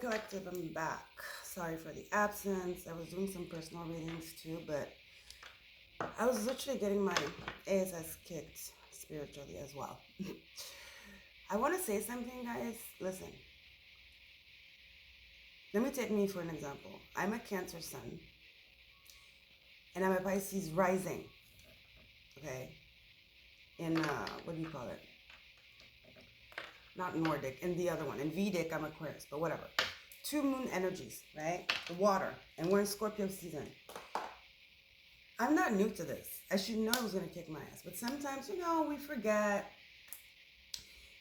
Collective, I'm back. Sorry for the absence. I was doing some personal readings too, but I was literally getting my ASS kicked spiritually as well. I want to say something, guys. Listen, let me take me for an example. I'm a Cancer sun, and I'm a Pisces rising. Okay, in what do you call it? Not Nordic, in the other one. In Vedic, I'm Aquarius, but whatever. Two moon energies, right? The water, and we're in Scorpio season. I'm not new to this. I should know I was going to kick my ass, but sometimes, we forget.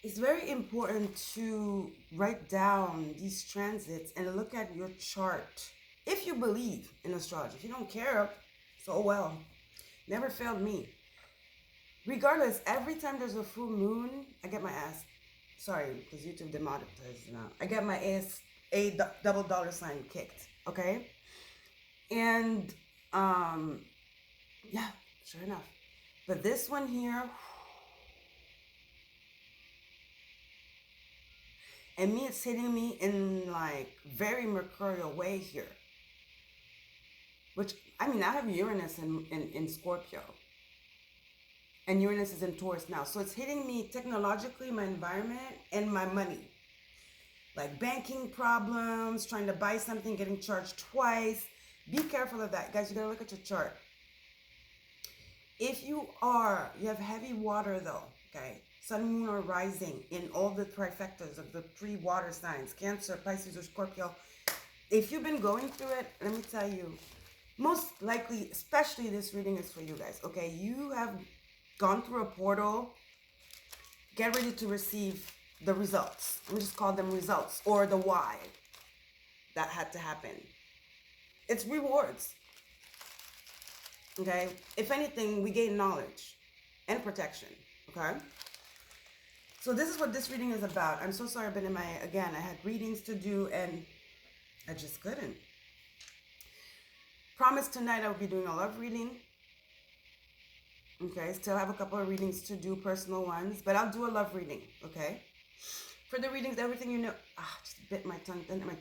It's very important to write down these transits and look at your chart. If you believe in astrology, if you don't care, so well. Never failed me. Regardless, every time there's a full moon, I get my ass. Sorry, because YouTube demonetized now. I get my double dollar sign kicked. Okay, and yeah, sure enough. But this one here, and me, it's hitting me in like very mercurial way here. Which, I mean, I have Uranus in Scorpio. And Uranus is in Taurus now. So it's hitting me technologically, my environment, and my money. Like banking problems, trying to buy something, getting charged twice. Be careful of that. Guys, you gotta look at your chart. If you have heavy water though, okay? Sun, moon, or rising in all the trifectas of the three water signs, Cancer, Pisces, or Scorpio. If you've been going through it, let me tell you, most likely, especially this reading is for you guys, okay? You have gone through a portal. Get ready to receive the results. Let me just call them results, or the why that had to happen. It's rewards. Okay? If anything, we gain knowledge and protection. Okay? So this is what this reading is about. I'm so sorry, but I had readings to do and I just couldn't. Promise tonight I'll be doing a love reading. Okay, still have a couple of readings to do, personal ones, but I'll do a love reading, okay? For the readings, everything you know, just bit my tongue, then my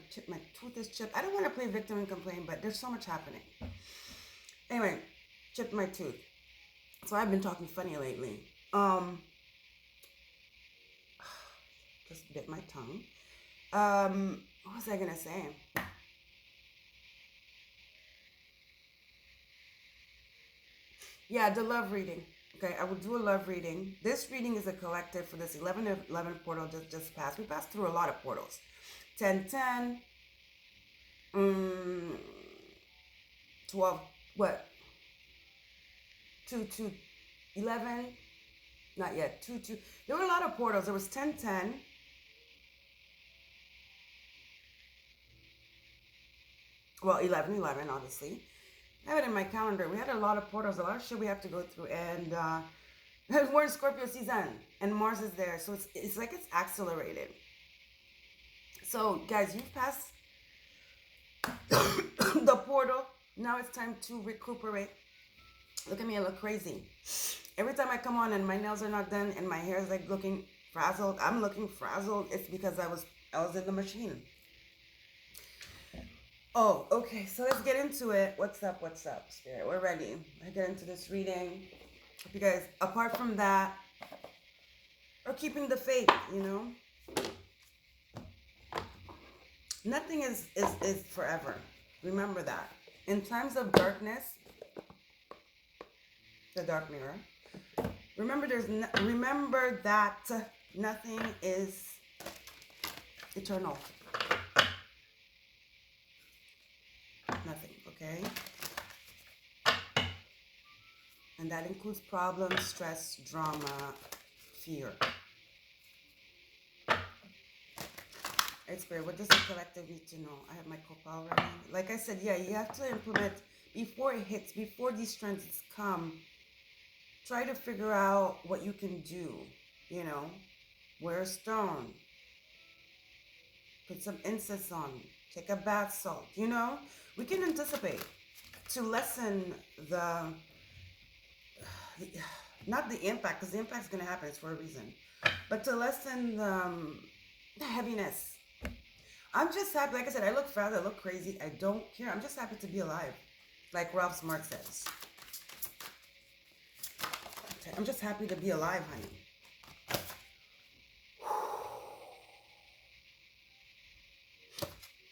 tooth is chipped. I don't want to play victim and complain, but there's so much happening. Anyway, chipped my tooth. So I've been talking funny lately. Just bit my tongue. What was I gonna say? Yeah, the love reading. Okay, I will do a love reading. This reading is a collective for this 11 portal just passed. We passed through a lot of portals. 10-10, 12, what? 2-11, not yet, 2-2. There were a lot of portals. There was 10-10. Well, 11-11, obviously. I have it in my calendar. We had a lot of portals, a lot of shit we have to go through, and we're in Scorpio season, and Mars is there, so it's like it's accelerated. So, guys, you've passed the portal. Now it's time to recuperate. Look at me, I look crazy. Every time I come on and my nails are not done and my hair is like looking frazzled, I'm looking frazzled. It's because I was in the machine. Oh, okay, so let's get into it. What's up, Spirit? We're ready. I get into this reading. Hope you guys, apart from that, are keeping the faith, Nothing is forever. Remember that. In times of darkness, the dark mirror, remember that nothing is eternal. Nothing, okay? And that includes problems, stress, drama, fear. Right, Spirit, what does the collective need to know? I have my copal ready. Like I said, yeah, you have to implement before it hits, before these transits come. Try to figure out what you can do, Wear a stone. Put some incense on. Take a bath salt, We can anticipate to lessen not the impact, because the impact is going to happen, it's for a reason, but to lessen the heaviness I'm just happy. Like I said, I look fat, I look crazy. I don't care. I'm just happy to be alive. Like Ralph Smart says. Okay, I'm just happy to be alive, honey.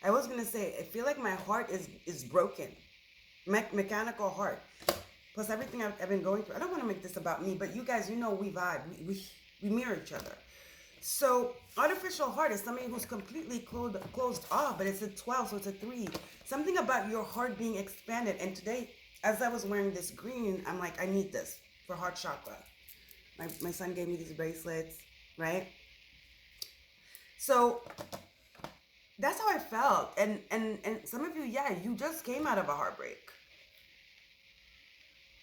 I was going to say, I feel like my heart is broken. Mechanical heart. Plus everything I've been going through. I don't want to make this about me, but you guys, you know we vibe. We mirror each other. So artificial heart is somebody who's completely closed off, but it's a 12, so it's a 3. Something about your heart being expanded. And today, as I was wearing this green, I'm like, I need this for heart chakra. My son gave me these bracelets, right? So that's how I felt. And some of you, yeah, you just came out of a heartbreak.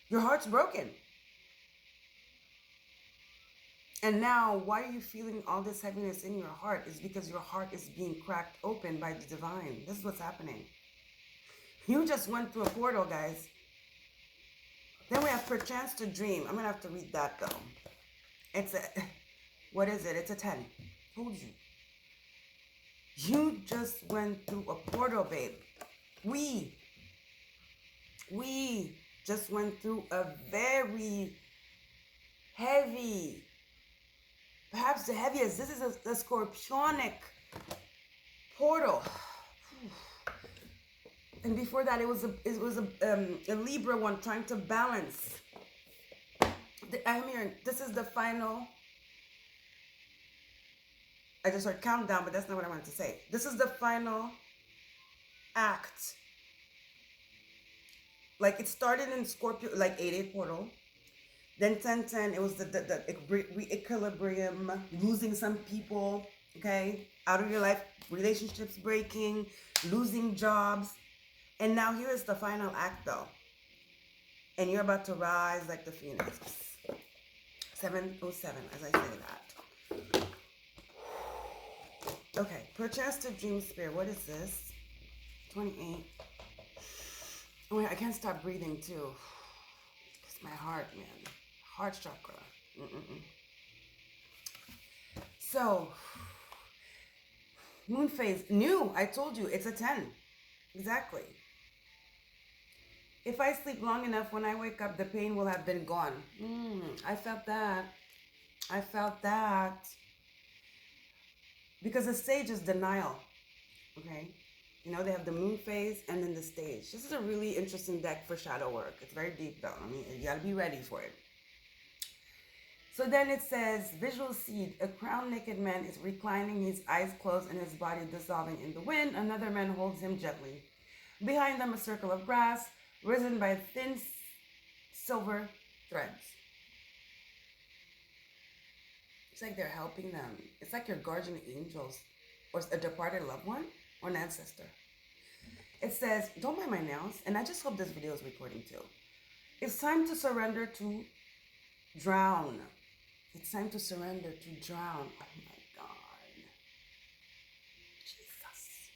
Your heart's broken. And now, why are you feeling all this heaviness in your heart? Is because your heart is being cracked open by the divine. This is what's happening. You just went through a portal, guys. Then we have perchance to dream. I'm going to have to read that, though. It's a, what is it? It's a 10. Told you. You just went through a portal, babe. We just went through a very heavy, perhaps the heaviest. This is a scorpionic portal. And before that, it was a Libra one trying to balance. I'm hearing this is the final. I just heard countdown, but that's not what I wanted to say. This is the final act. Like it started in Scorpio, like 8-8 portal. Then 10-10, it was the equilibrium, losing some people, okay, out of your life, relationships breaking, losing jobs. And now here is the final act, though. And you're about to rise like the phoenix. 707, as I say that. Okay, perchance to dream spirit. What is this? 28. Oh, wait, I can't stop breathing, too. It's my heart, man. Heart chakra. So, moon phase. New. I told you. It's a 10. Exactly. If I sleep long enough, when I wake up, the pain will have been gone. I felt that. I felt that. Because the stage is denial. Okay? You know, they have the moon phase and then the stage. This is a really interesting deck for shadow work. It's very deep, though. I mean, you gotta be ready for it. So then it says, visual seed, a crowned naked man is reclining, his eyes closed and his body dissolving in the wind. Another man holds him gently. Behind them, a circle of brass, risen by thin silver threads. It's like they're helping them. It's like your guardian angels or a departed loved one or an ancestor. It says, don't mind my nails, and I just hope this video is recording too. It's time to surrender to drown. It's time to surrender to drown. Oh my God. Jesus.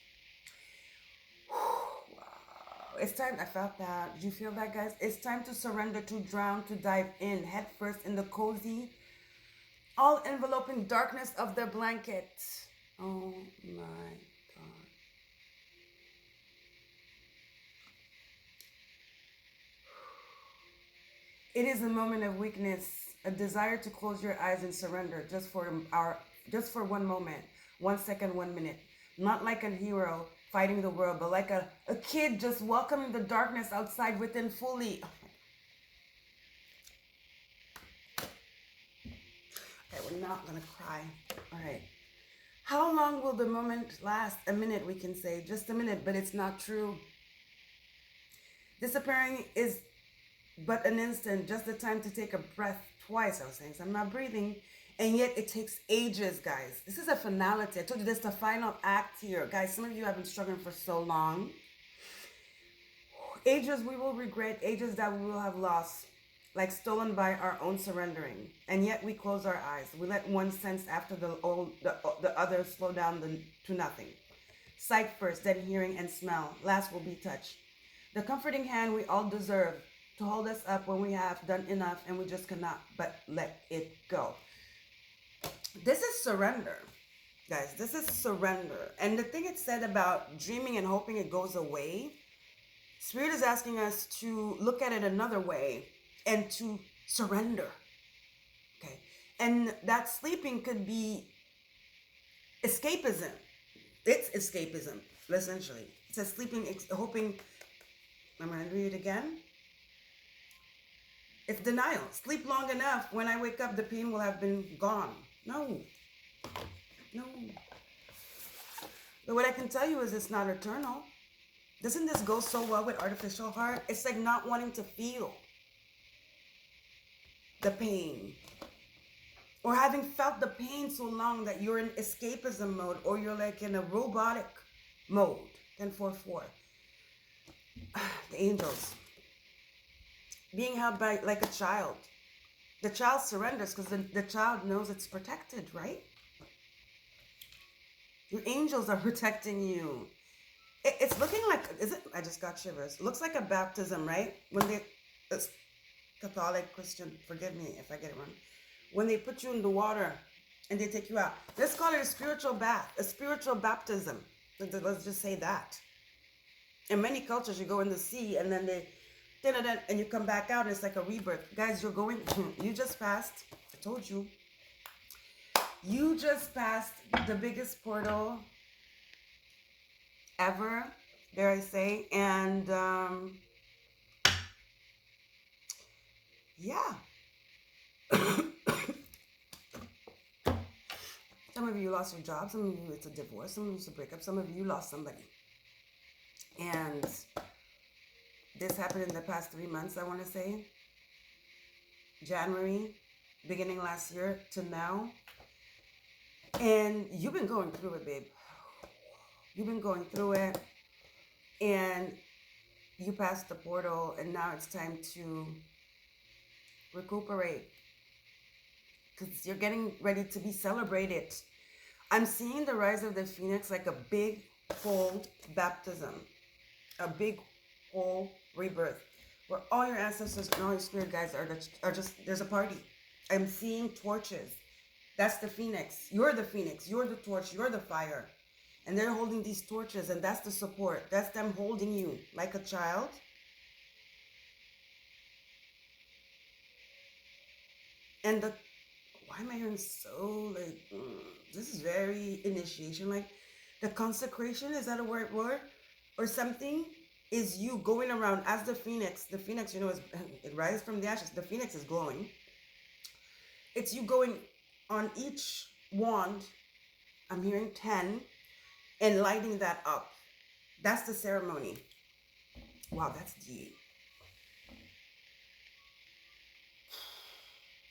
Wow. It's time. I felt that. Did you feel that, guys? It's time to surrender to drown, to dive in, head first in the cozy, all enveloping darkness of the blanket. Oh my God. It is a moment of weakness, a desire to close your eyes and surrender just for one moment, 1 second, 1 minute. Not like a hero fighting the world, but like a kid just welcoming the darkness outside within fully. Okay, we're not gonna cry. All right. How long will the moment last? A minute, we can say, just a minute, but it's not true. Disappearing is but an instant, just the time to take a breath twice. I was saying, so I'm not breathing. And yet it takes ages, guys. This is a finality. I told you this is the final act here. Guys, some of you have been struggling for so long. Ages we will regret, ages that we will have lost, like stolen by our own surrendering. And yet we close our eyes. We let one sense after the other slow down to nothing. Sight first, then hearing and smell. Last will be touch. The comforting hand we all deserve to hold us up when we have done enough and we just cannot but let it go. This is surrender. Guys, this is surrender. And the thing it said about dreaming and hoping it goes away, Spirit is asking us to look at it another way and to surrender. Okay. And that sleeping could be escapism. It's escapism, essentially. It says sleeping, hoping. I'm going to read it again. It's denial. Sleep long enough. When I wake up, the pain will have been gone. No. No. But what I can tell you is it's not eternal. Doesn't this go so well with artificial heart? It's like not wanting to feel the pain. Or having felt the pain so long that you're in escapism mode, or you're like in a robotic mode. 10-4-4. The angels. Being held by like a child. The child surrenders because the child knows it's protected, right? Your angels are protecting you. It's looking like, is it? I just got shivers. It looks like a baptism, right? When they, Catholic, Christian, forgive me if I get it wrong. When they put you in the water and they take you out. Let's call it a spiritual bath, a spiritual baptism. Let's just say that. In many cultures, you go in the sea and then they, and you come back out and it's like a rebirth. Guys, you're going, you just passed, I told you. You just passed the biggest portal ever, dare I say, and yeah. Some of you lost your job, some of you it's a divorce, some of you it's a breakup, some of you lost somebody. And this happened in the past 3 months, I want to say. January, beginning last year to now. And you've been going through it, babe. You've been going through it. And you passed the portal, and now it's time to recuperate. Because you're getting ready to be celebrated. I'm seeing the rise of the phoenix like a big, whole baptism. A big, whole rebirth. Where all your ancestors and all your spirit guides are just, there's a party. I'm seeing torches. That's the phoenix. You're the phoenix. You're the torch. You're the fire. And they're holding these torches, and that's the support. That's them holding you like a child. And the, why am I hearing so like, this is very initiation. Like the consecration, is that a word? Or something? Is you going around as the phoenix. The phoenix, you know, it rises from the ashes. The phoenix is glowing. It's you going on each wand, I'm hearing 10, and lighting that up. That's the ceremony. Wow, that's deep.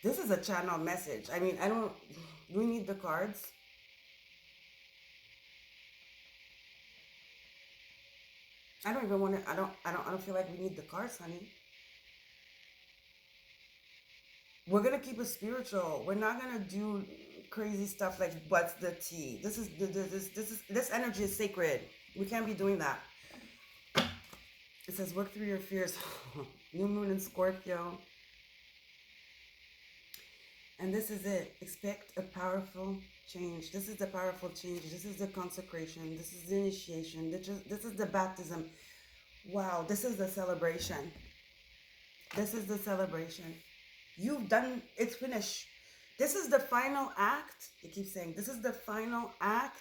This is a channel message. I mean, do we need the cards? I don't even want to, I don't feel like we need the cards, honey. We're going to keep it spiritual. We're not going to do crazy stuff like what's the tea. This energy is sacred. We can't be doing that. It says work through your fears. New moon in Scorpio. And this is it. Expect a powerful change. This is the powerful change. This is the consecration. This is the initiation. This is the baptism. Wow. This is the celebration. This is the celebration. You've done, it's finished. This is the final act. They keep saying, this is the final act.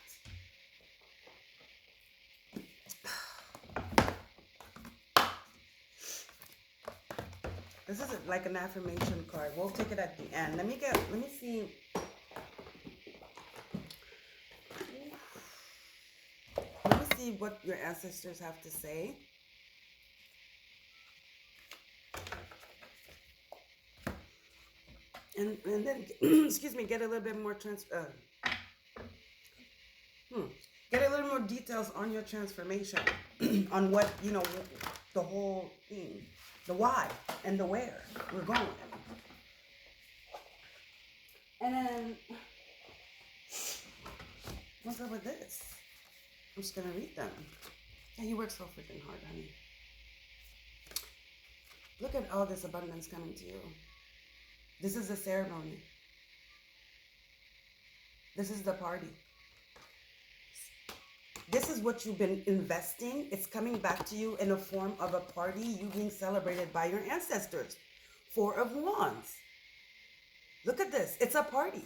This is like an affirmation card. We'll take it at the end. Let me see. Let me see what your ancestors have to say. And then, excuse me, get a little bit more get a little more details on your transformation, on what, you know, the whole thing, the why and the where we're going. And then, what's up with this? I'm just gonna read them. Yeah, you work so freaking hard, honey. Look at all this abundance coming to you. This is the ceremony. This is the party. This is what you've been investing. It's coming back to you in a form of a party, you being celebrated by your ancestors. Four of Wands. Look at this. It's a party.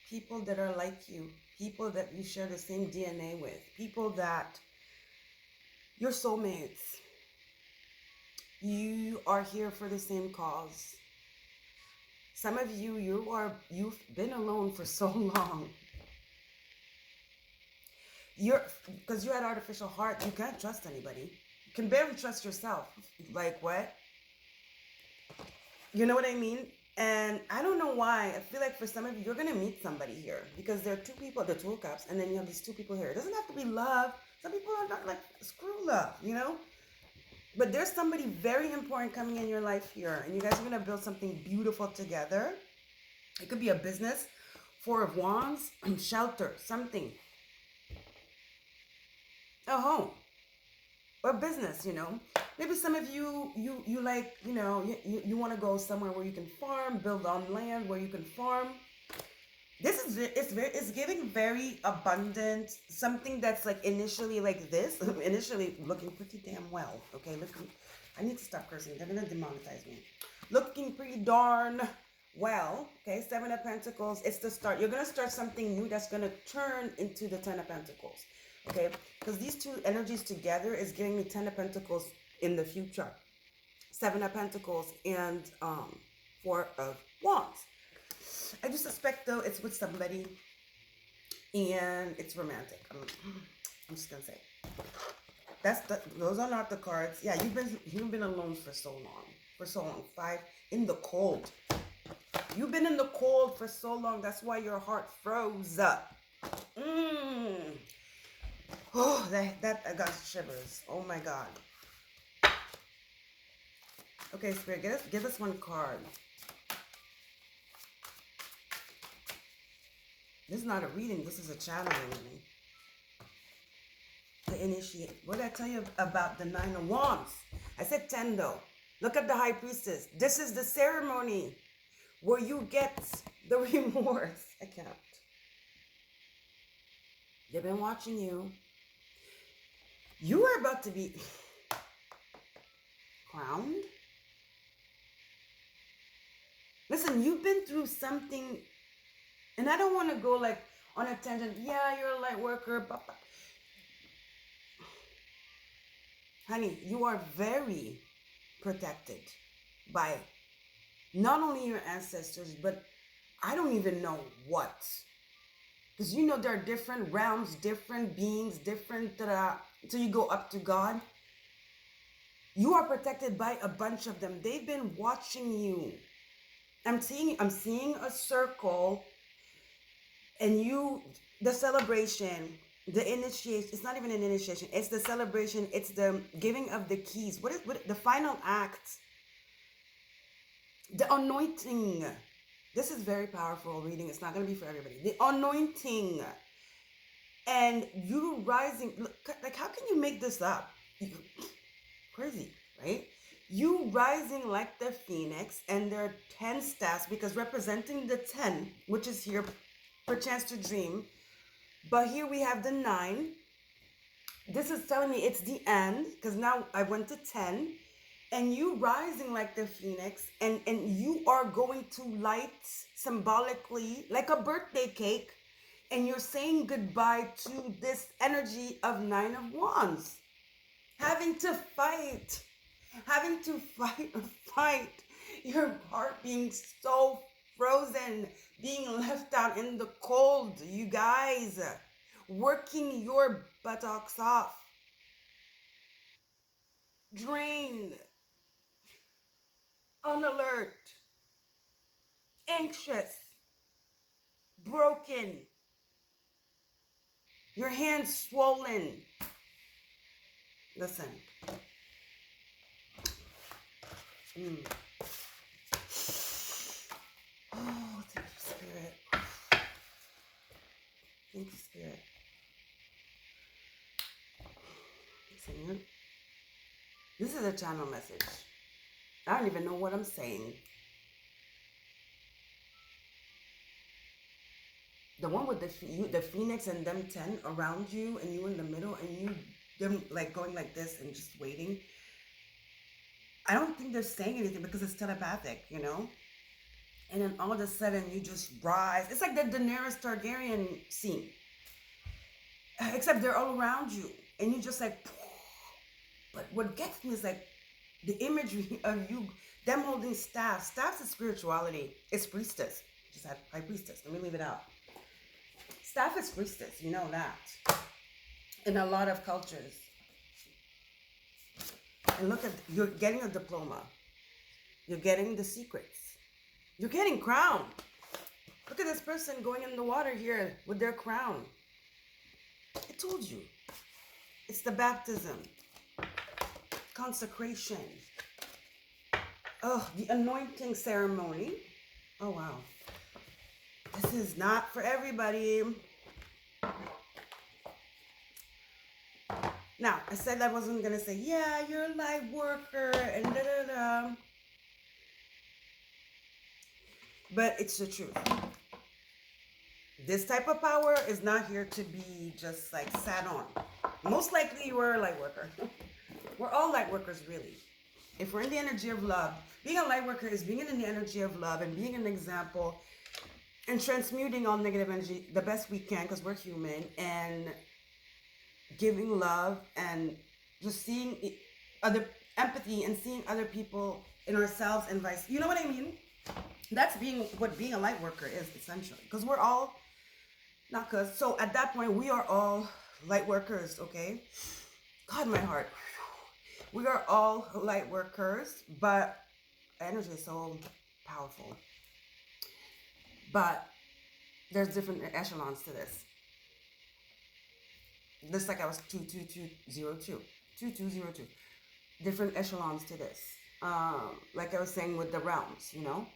People that are like you. People that you share the same DNA with. People that you're soulmates. You are here for the same cause. Some of you, you've been alone for so long. Because you had artificial heart, you can't trust anybody. You can barely trust yourself. Like what? You know what I mean? And I don't know why. I feel like for some of you, you're going to meet somebody here. Because there are two people, the Two of Cups, and then you have these two people here. It doesn't have to be love. Some people are not like, screw love, you know? But there's somebody very important coming in your life here. And you guys are going to build something beautiful together. It could be a business. Four of Wands. Shelter. Something. A home. Or business, you know. Maybe some of you, you like, you know, you want to go somewhere where you can farm. Build on land where you can farm. This is, it's giving very abundant, something that's like initially like this, initially looking pretty damn well, okay, looking, I need to stop cursing, they're gonna demonetize me, looking pretty darn well, okay, Seven of Pentacles, it's the start, you're gonna start something new that's gonna turn into the Ten of Pentacles, okay, because these two energies together is giving me Ten of Pentacles in the future, Seven of Pentacles, and Four of Wands. I do suspect though it's with somebody and it's romantic. I'm just gonna say those are not the cards. Yeah, you've been alone for so long. Five in the cold. You've been in the cold for so long. That's why your heart froze up. Oh, that I got shivers. Oh my God. Okay, Spirit, give us one card. This is not a reading. This is a channeling. To initiate. What did I tell you about the Nine of Wands? I said 10 though. Look at the High Priestess. This is the ceremony where you get the remorse. I can't. They've been watching you. You are about to be crowned. Listen, you've been through something. And I don't want to go like on a tangent. Yeah, you're a light worker. But honey, you are very protected by not only your ancestors, but I don't even know what. Because you know there are different realms, different beings, different, so you go up to God. You are protected by a bunch of them. They've been watching you. I'm seeing a circle. And the celebration, the initiation, it's not even an initiation, it's the celebration, it's the giving of the keys. What the final act? The anointing. This is very powerful reading. It's not going to be for everybody. The anointing. And you rising, look, like how can you make this up? Crazy, right? You rising like the phoenix, and there are 10 staffs, because representing the 10, which is here, for chance to dream. But here we have the 9. This is telling me it's the end, because now I went to 10. And you rising like the phoenix, and you are going to light symbolically like a birthday cake, and you're saying goodbye to this energy of Nine of Wands. Having to fight, your heart being so frozen, being left out in the cold, you guys, working your buttocks off, drained, on alert, anxious, broken, your hands swollen. Listen. Oh, thank you, Spirit. Thank you, Spirit. Listen, this is a channel message. I don't even know what I'm saying. The one with the phoenix and them 10 around you and you in the middle and you them like going like this and just waiting. I don't think they're saying anything because it's telepathic, you know? And then all of a sudden you just rise. It's like the Daenerys Targaryen scene. Except they're all around you. And you just like, but what gets me is like the imagery of you, them holding staffs. Staffs is spirituality. It's priestess. Just had high priestess. Let me leave it out. Staff is priestess. You know that. In a lot of cultures. And look at, you're getting a diploma. You're getting the secrets. You're getting crown. Look at this person going in the water here with their crown. I told you. It's the baptism. Consecration. Oh, the anointing ceremony. Oh, wow. This is not for everybody. Now, I said I wasn't going to say, yeah, you're a light worker and da-da-da. But it's the truth. This type of power is not here to be just like sat on. Most likely you are a light worker. We're all light workers, really. If we're in the energy of love, being a light worker is being in the energy of love and being an example and transmuting all negative energy the best we can because we're human and giving love and just seeing other empathy and seeing other people in ourselves and vice. You know what I mean? That's what being a light worker is essentially, because we're all so at that point we are all light workers. Okay, God, my heart, we are all light workers, but energy is so powerful. But there's different echelons to this. Just like I was 22202 2202, different echelons to this. Like I was saying with the realms, you know,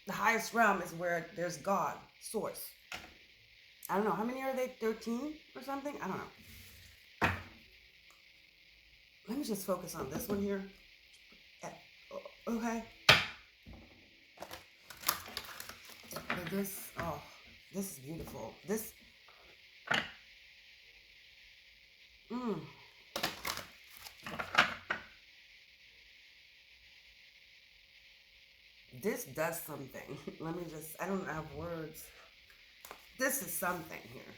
the highest realm is where there's God, source. I don't know, how many are they? 13 or something? I don't know. Let me just focus on this one here. Okay. But this is beautiful. This, this does something. Let me just, I don't have words. This is something here.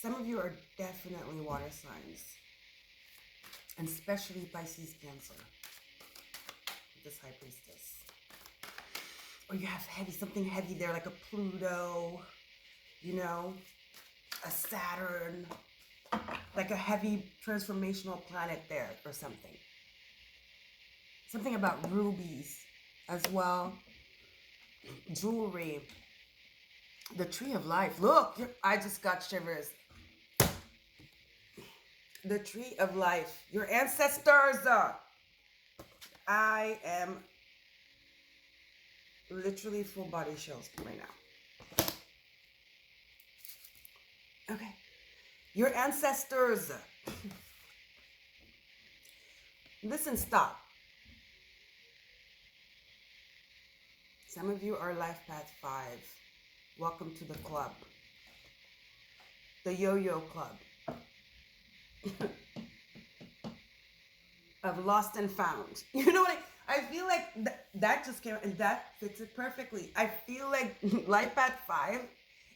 Some of you are definitely water signs. And especially Pisces, Cancer. This high priestess. Or you have something heavy there, like a Pluto, you know, a Saturn, like a heavy transformational planet there or something. Something about rubies as well. Jewelry. The tree of life. Look, I just got shivers. The tree of life. Your ancestors. I am literally full body chills right now. Okay. Your ancestors. Listen, stop. Some of you are Life Path 5. Welcome to the club. The Yo-Yo Club. Of lost and found. You know what I feel like that just came and that fits it perfectly. I feel like Life Path 5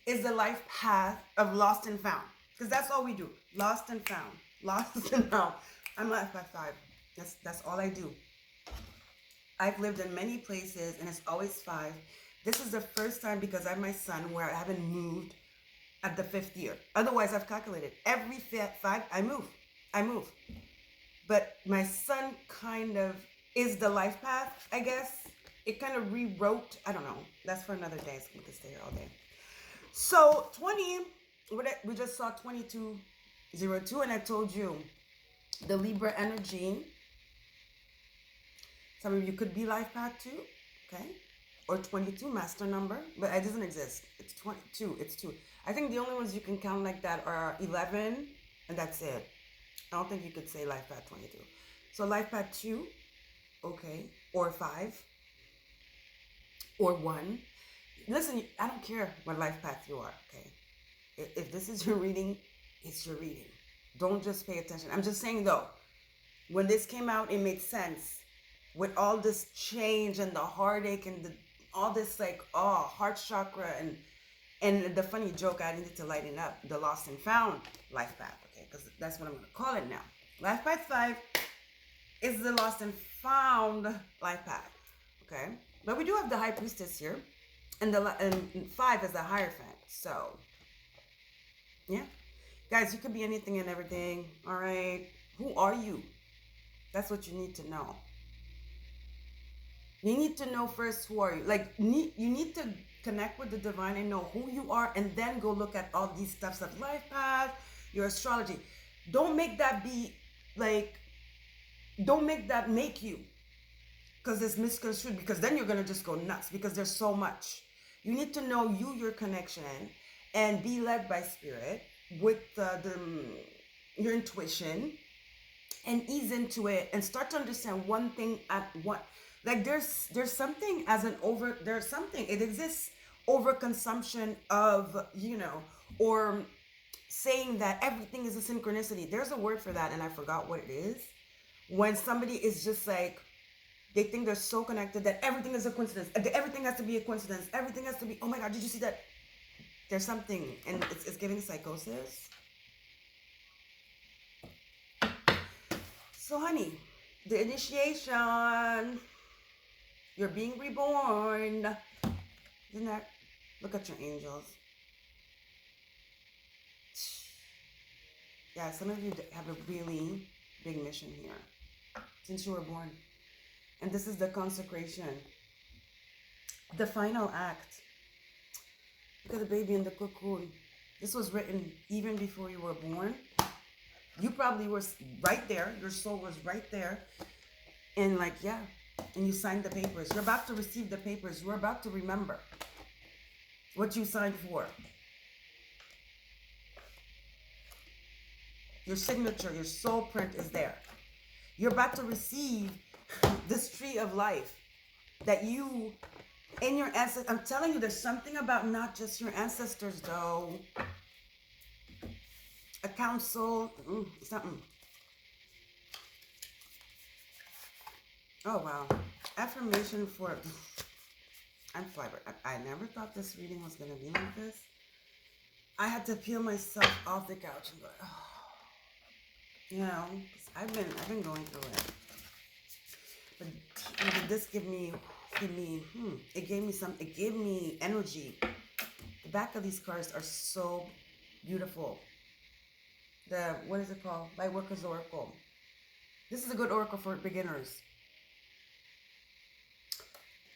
is the life path of lost and found. Because that's all we do. Lost and found. Lost and found. I'm Life Path 5. That's all I do. I've lived in many places and it's always 5. This is the first time because I have my son where I haven't moved at the 5th year. Otherwise, I've calculated every 5 I move. But my son kind of is the life path, I guess. It kind of rewrote. I don't know. That's for another day. So we can stay here all day. So 20, we just saw 2202, and I told you the Libra energy. Some of you could be life path 2, okay? Or 22, master number, but it doesn't exist. It's 22. It's 2. I think the only ones you can count like that are 11, and that's it. I don't think you could say life path 22. So life path 2, okay. or 5 or 1. Listen, I don't care what life path you are, okay? If this is your reading, it's your reading. Don't just pay attention. I'm just saying though, when this came out, it made sense with all this change and the heartache and all this like, oh, heart chakra and the funny joke, I needed to lighten up the lost and found life path, okay? Because that's what I'm going to call it now. Life path 5 is the lost and found life path, okay? But we do have the high priestess here, and 5 is the Hierophant. So, yeah, guys, you could be anything and everything. All right, who are you? That's what you need to know. You need to know first, who are you? Like, you need to connect with the divine and know who you are, and then go look at all these steps of life path, your astrology. Don't make that be like, don't make that make you, because it's misconstrued, because then you're going to just go nuts, because there's so much. You need to know you, your connection, and be led by spirit with your intuition, and ease into it and start to understand one thing at one. Like there's something it exists, overconsumption of, or saying that everything is a synchronicity. There's a word for that and I forgot what it is. When somebody is just like, they think they're so connected that everything is a coincidence. Everything has to be a coincidence. Everything has to be, oh my God, did you see that? There's something, and it's giving psychosis. So honey, the initiation, you're being reborn. Isn't that, look at your angels. Yeah, some of you have a really big mission here since you were born. And this is the consecration, the final act. Look at the baby in the cocoon. This was written even before you were born. You probably were right there. Your soul was right there. And like, yeah. And you signed the papers. You're about to receive the papers. You're about to remember what you signed for. Your signature, your soul print is there. You're about to receive this tree of life that you, in your ancestors, I'm telling you, there's something about not just your ancestors though. A council, something. Oh wow. Affirmation for, I'm flabbergasted. I never thought this reading was going to be like this. I had to peel myself off the couch and go, oh. I've been going through it. But did this give me, it gave me energy. The back of these cards are so beautiful. What is it called? Lightworker's Oracle. This is a good oracle for beginners.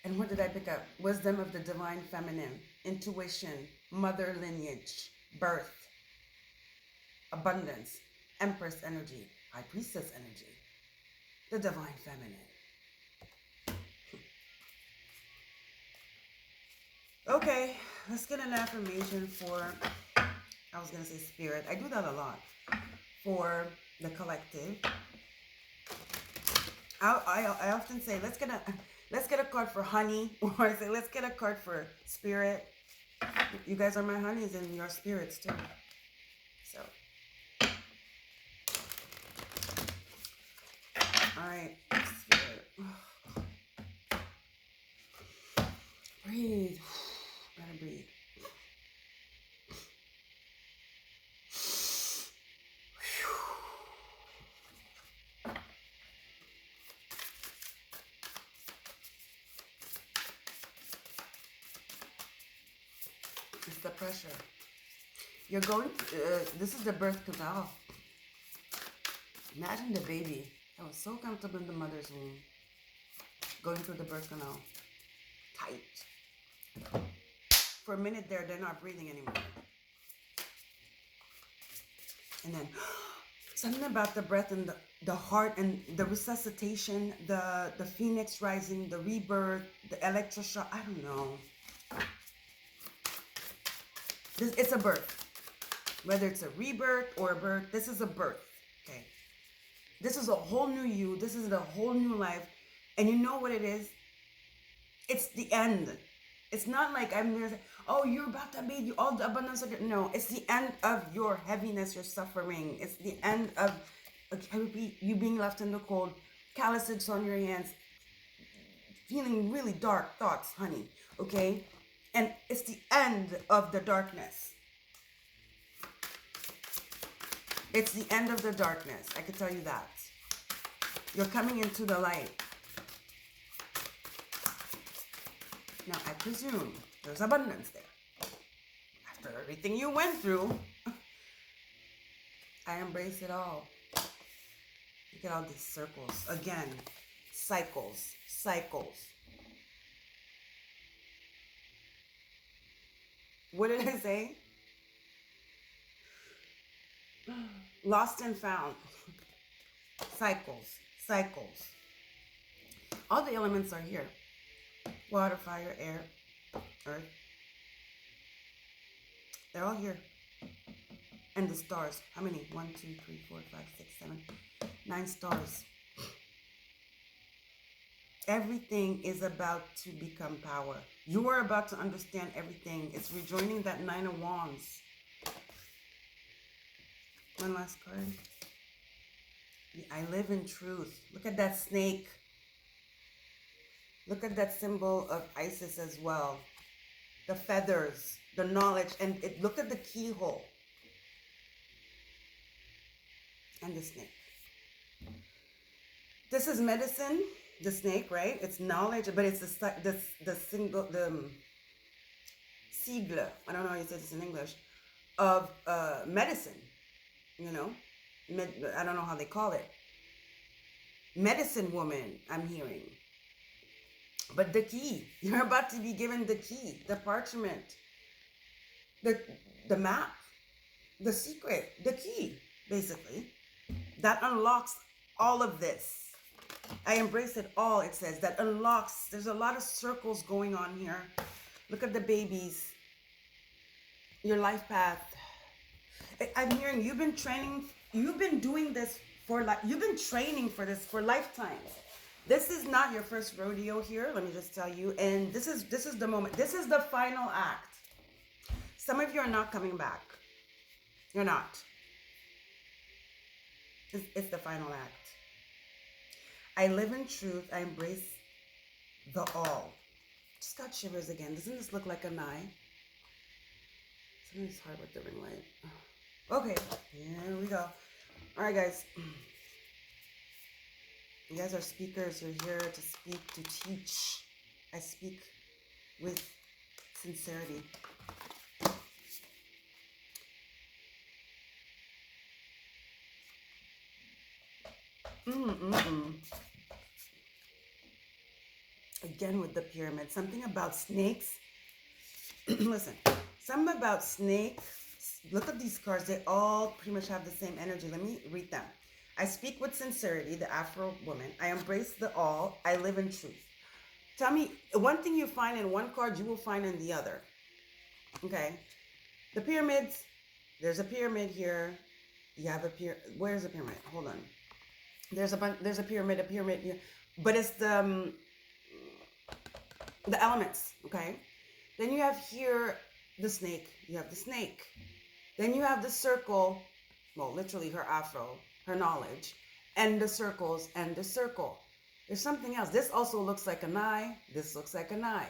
And what did I pick up? Wisdom of the divine feminine, intuition, mother lineage, birth, abundance, empress energy, high priestess energy, the divine feminine. Okay, let's get an affirmation for, I was going to say spirit. I do that a lot. For the collective. I often say, let's get a card for honey, or I say, let's get a card for spirit. You guys are my honeys and your spirits too. So, all right, spirit. Breathe. Gotta breathe. It's the pressure. You're going, this is the birth canal. Imagine the baby that was so comfortable in the mother's womb, going through the birth canal. Tight. For a minute there, they're not breathing anymore. And then, something about the breath and the heart and the resuscitation, the phoenix rising, the rebirth, the electroshock, I don't know. It's a birth. Whether it's a rebirth or a birth, this is a birth, okay? This is a whole new you. This is a whole new life. And you know what it is? It's the end. It's not like I'm gonna say, oh, you're about to be all the abundance of your, no, it's the end of your heaviness, your suffering. It's the end of, I repeat, you being left in the cold, calluses on your hands, feeling really dark thoughts, honey, okay? And it's the end of the darkness. It's the end of the darkness. I can tell you that. You're coming into the light. Now, I presume there's abundance there. After everything you went through, I embrace it all. Look at all these circles. Again, cycles, cycles. What did I say? Lost and found. Cycles, cycles. All the elements are here. Water, fire, air, earth. They're all here. And the stars. How many? 1, 2, 3, 4, 5, 6, 7, 9 stars. Everything is about to become power. You are about to understand everything. It's rejoining that 9 of Wands. One last card. I live in truth. Look at that snake. Look at that symbol of Isis as well. The feathers, the knowledge, and look at the keyhole. And the snake. This is medicine, the snake, right? It's knowledge, but it's the sigle, I don't know how you say this in English, of medicine, you know? I don't know how they call it. Medicine woman, I'm hearing. But the key, you're about to be given the key, the parchment, the map, the secret, the key, basically, that unlocks all of this. I embrace it all, it says, that unlocks. There's a lot of circles going on here. Look at the babies, your life path. I'm hearing you've been training, you've been doing this for life, you've been training for this for lifetimes. This is not your first rodeo here, let me just tell you. And this is the moment. This is the final act. Some of you are not coming back. You're not. It's the final act. I live in truth. I embrace the all. Just got shivers again. Doesn't this look like a eye? Something's hard with the ring light. Okay, here we go. All right, guys. You guys are speakers. You're here to speak, to teach. I speak with sincerity. Again with the pyramid. Something about snakes. Listen, something about snakes. Look at these cards. They all pretty much have the same energy. Let me read them. I speak with sincerity, the Afro woman. I embrace the all. I live in truth. Tell me, one thing you find in one card, you will find in the other. Okay? The pyramids. There's a pyramid here. You have a pyramid. Where's the pyramid? Hold on. There's a pyramid here. But it's the elements, okay? Then you have here the snake. You have the snake. Then you have the circle. Well, literally her afro. Her knowledge, and the circles, and the circle. There's something else. This also looks like an eye. This looks like an eye.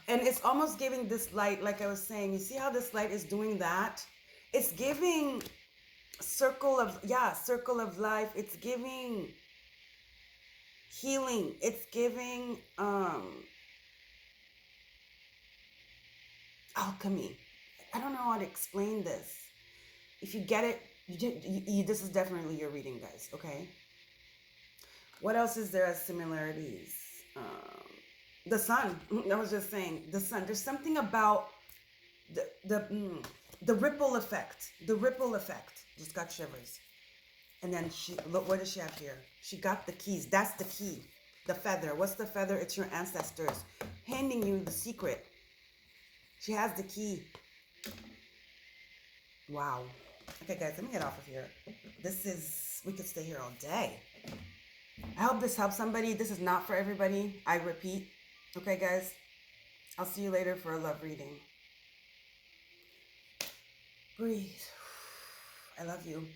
And it's almost giving this light, like I was saying. You see how this light is doing that? It's giving circle of life. It's giving healing. It's giving alchemy. I don't know how to explain this. If you get it, this is definitely your reading, guys, okay? What else is there as similarities? The sun. I was just saying, the sun. There's something about the ripple effect. The ripple effect. Just got shivers. And then look, what does she have here? She got the keys. That's the key. The feather. What's the feather? It's your ancestors handing you the secret. She has the key. Wow. Okay, guys, let me get off of here. We could stay here all day. I hope this helps somebody. This is not for everybody. I repeat. Okay, guys? I'll see you later for a love reading. Breathe. I love you.